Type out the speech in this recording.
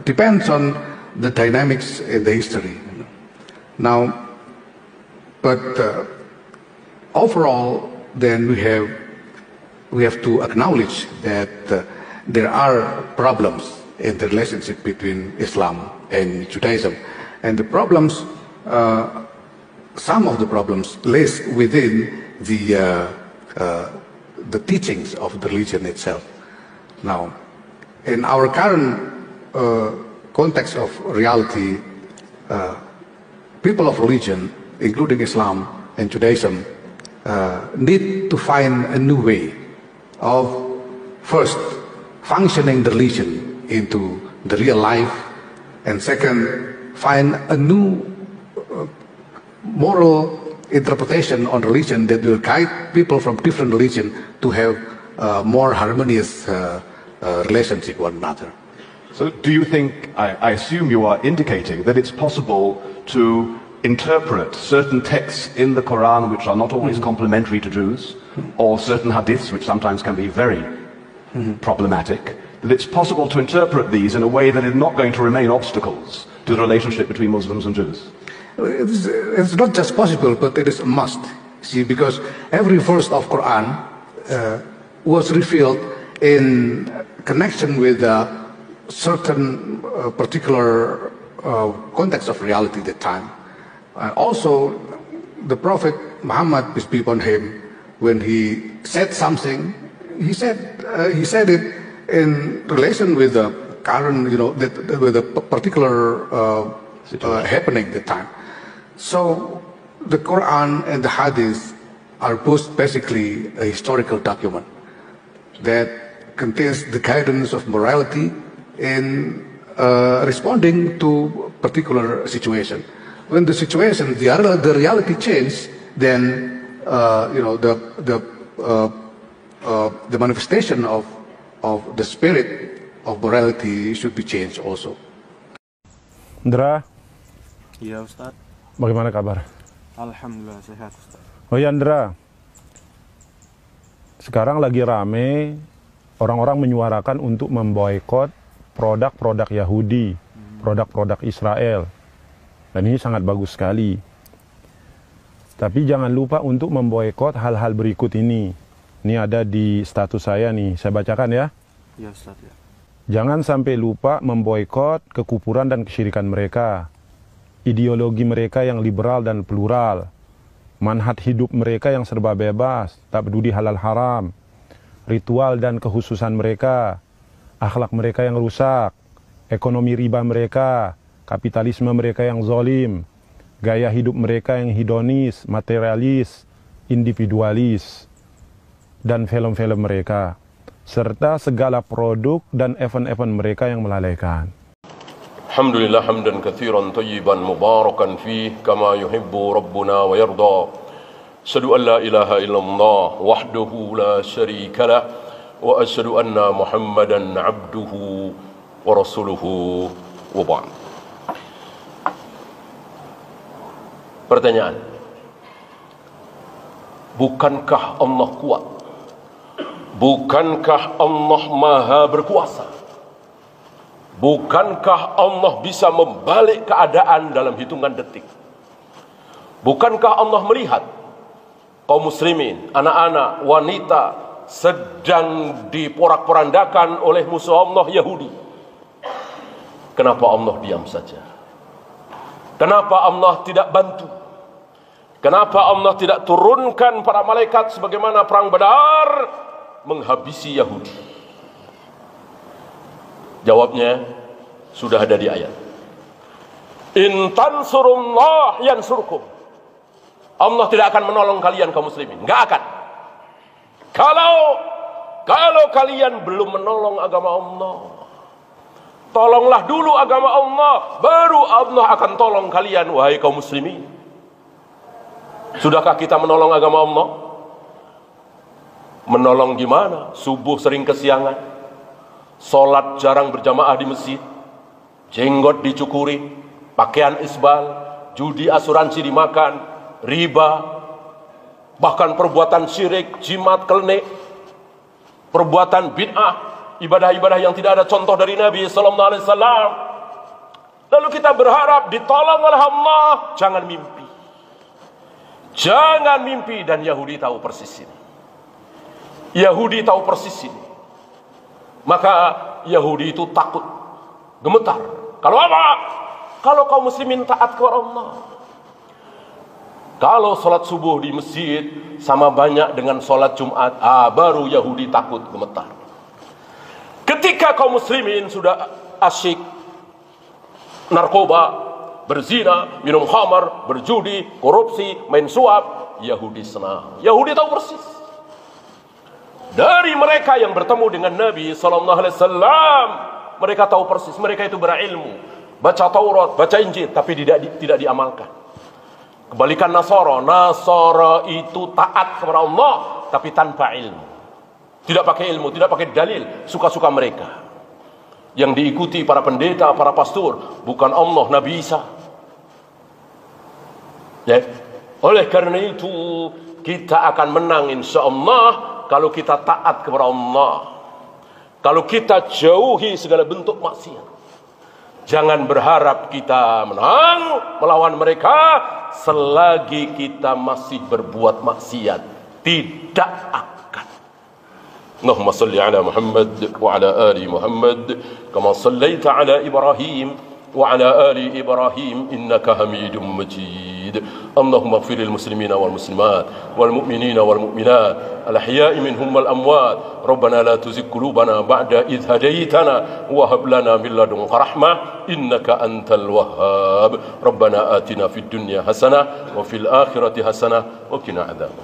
depends on the dynamics in the history. Now, but overall, then we have to acknowledge that there are problems in the relationship between Islam and Judaism, and the problems, some of the problems, lays within the teachings of the religion itself. Now, in our current context of reality, people of religion, including Islam and Judaism, need to find a new way of first functioning the religion into the real life, and second, find a new moral interpretation on religion that will guide people from different religion to have more harmonious relationship with one another. So do you think, I assume you are indicating that it's possible to interpret certain texts in the Quran which are not always complementary to Jews, or certain hadiths which sometimes can be very problematic, that it's possible to interpret these in a way that is not going to remain obstacles to the relationship between Muslims and Jews? It's not just possible, but it is a must. See, because every verse of Quran was revealed in connection with a certain particular context of reality at the time. Also, the Prophet Muhammad, peace be upon him, when he said something, he said it in relation with the current, with a particular happening at the time. So the Quran and the Hadith are both basically a historical document that contains the guidance of morality in responding to particular situation. When the situation, the reality changes, then the manifestation of the spirit of morality should be changed also. Indra. Iya Ustaz. Bagaimana kabar? Alhamdulillah sehat Ustaz. Oh ya Indra, sekarang lagi rame orang-orang menyuarakan untuk memboikot produk-produk Yahudi, produk-produk Israel. Dan ini sangat bagus sekali. Tapi jangan lupa untuk memboikot hal-hal berikut ini. Ini ada di status saya nih, saya bacakan ya. Iya Ustaz ya. Jangan sampai lupa memboikot kekufuran dan kesyirikan mereka, ideologi mereka yang liberal dan plural, manhaj hidup mereka yang serba bebas, tak peduli halal haram, ritual dan kehususan mereka, akhlak mereka yang rusak, ekonomi riba mereka, kapitalisme mereka yang zalim, gaya hidup mereka yang hedonis, materialis, individualis, dan film-film mereka, serta segala produk dan event-event mereka yang melalaikan. Alhamdulillah hamdan katsiran tayyiban mubarakan fih kama yuhibbu rabbuna wa yarda. Asyhadu an la ilaha illallah wahdahu la syarika lah wa asyhadu anna Muhammadan abduhu wa rasuluhu wa ba'd. Pertanyaan. Bukankah Allah kuat? Bukankah Allah maha berkuasa? Bukankah Allah bisa membalik keadaan dalam hitungan detik? Bukankah Allah melihat kaum muslimin, anak-anak, wanita sedang diporak-porandakan oleh musuh Allah Yahudi? Kenapa Allah diam saja? Kenapa Allah tidak bantu? Kenapa Allah tidak turunkan para malaikat sebagaimana perang Badar menghabisi Yahudi? Jawabnya sudah ada di ayat. In tansurullah yansurkum. Allah tidak akan menolong kalian kaum muslimin, enggak akan. Kalau kalian belum menolong agama Allah, tolonglah dulu agama Allah, baru Allah akan tolong kalian wahai kaum muslimin. Sudahkah kita menolong agama Allah? Menolong gimana? Subuh sering kesiangan, sholat jarang berjamaah di masjid, jenggot dicukuri, pakaian isbal, judi asuransi dimakan, riba, bahkan perbuatan syirik, jimat, kelnek, perbuatan bid'ah, ibadah-ibadah yang tidak ada contoh dari Nabi sallallahu alaihi wasallam. Lalu kita berharap ditolong oleh Allah. Jangan mimpi. Jangan mimpi. Dan Yahudi tahu persis ini. Yahudi tahu persis ini. Maka Yahudi itu takut, gemetar. Kalau apa? Kalau kaum muslimin taat kepada Allah. Kalau sholat subuh di masjid sama banyak dengan sholat Jumat, baru Yahudi takut, gemetar. Ketika kaum muslimin sudah asyik narkoba, berzina, minum khamar, berjudi, korupsi, main suap, Yahudi senang. Yahudi tahu persis. Dari mereka yang bertemu dengan Nabi sallallahu alaihi wasallam, mereka tahu persis, mereka itu berilmu, baca Taurat, baca Injil, tapi tidak diamalkan. Kebalikan Nasara, Nasara itu taat kepada Allah tapi tanpa ilmu. Tidak pakai ilmu, tidak pakai dalil, suka-suka mereka. Yang diikuti para pendeta, para pastor, bukan Allah, Nabi Isa. Ya. Oleh karena itu, kita akan menang insyaallah kalau kita taat kepada Allah. Kalau kita jauhi segala bentuk maksiat. Jangan berharap kita menang melawan mereka selagi kita masih berbuat maksiat. Tidak akan. Allahumma salli ala Muhammad wa ala ali Muhammad kama sallaita ala Ibrahim wa ala ali Ibrahim innaka Hamidum Majid. Allahumma ighfir lil muslimina wal muslimat wal mu'minina wal mu'minat al ahya'i minhum wal amwat. Rabbana la tuzigh qulubana ba'da idh hadaytana wa hab lana min ladunka rahmah innaka antal wahhab. Rabbana atina fid dunya hasanah wa fil akhirati hasanah wa qina adzabannar.